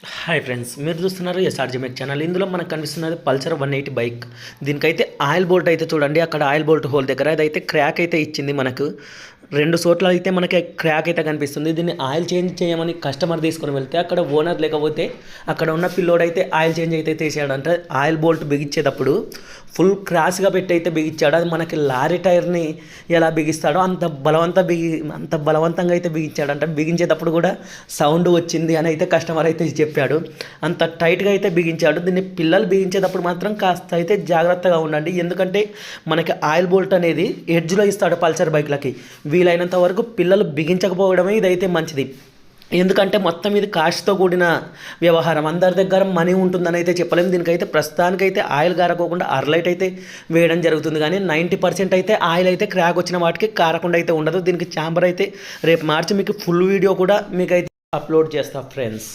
Hi friends, మీరు చూస్తున్నారు SRG మెక్ channel. ఇందులో మనకు కనిపిస్తున్నది పల్సర్ 180 బైక్. దీనికైతే ఆయిల్ బోల్ట్ అయితే చూడండి, అక్కడ ఆయిల్ బోల్ట్ హోల్ దగ్గర అదైతే క్రాక్ అయితే ఇచ్చింది. మనకు రెండు చోట్ల అయితే మనకి క్రాక్ అయితే కనిపిస్తుంది. దీన్ని ఆయిల్ చేంజ్ చేయమని కస్టమర్ తీసుకొని వెళ్తే అక్కడ ఓనర్ లేకపోతే అక్కడ ఉన్న పిల్లోడు అయితే ఆయిల్ చేంజ్ అయితే తీసాడంటే ఆయిల్ బోల్ట్ బిగించేటప్పుడు ఫుల్ క్రాస్గా పెట్టి అయితే బిగించాడు. అది మనకి లారీ టైర్ని ఎలా బిగిస్తాడో అంత బలవంతంగా అయితే బిగించాడంట. బిగించేటప్పుడు కూడా సౌండ్ వచ్చింది అని అయితే కస్టమర్ అయితే చెప్పాడు. అంత టైట్గా అయితే బిగించాడు. దీన్ని పిల్లలు బిగించేటప్పుడు మాత్రం కాస్త అయితే జాగ్రత్తగా ఉండండి. ఎందుకంటే మనకి ఆయిల్ బోల్ట్ అనేది ఎడ్జ్లో ఇస్తాడు పల్సర్ బైక్లకి. వీలైనంత వరకు పిల్లలు బిగించకపోవడమే ఇదైతే మంచిది. ఎందుకంటే మొత్తం ఇది కాస్ట్తో కూడిన వ్యవహారం. అందరి దగ్గర మనీ ఉంటుందని అయితే చెప్పలేము. దీనికైతే ప్రస్తుతానికైతే ఆయిల్ గారకోకుండా అర్లైట్ అయితే వేయడం జరుగుతుంది. కానీ 90% అయితే ఆయిల్ అయితే క్రాక్ వచ్చిన వాటికి కారకుండా అయితే ఉండదు. దీనికి ఛాంబర్ అయితే రేపు మార్చి మీకు ఫుల్ వీడియో కూడా మీకైతే అప్లోడ్ చేస్తా ఫ్రెండ్స్.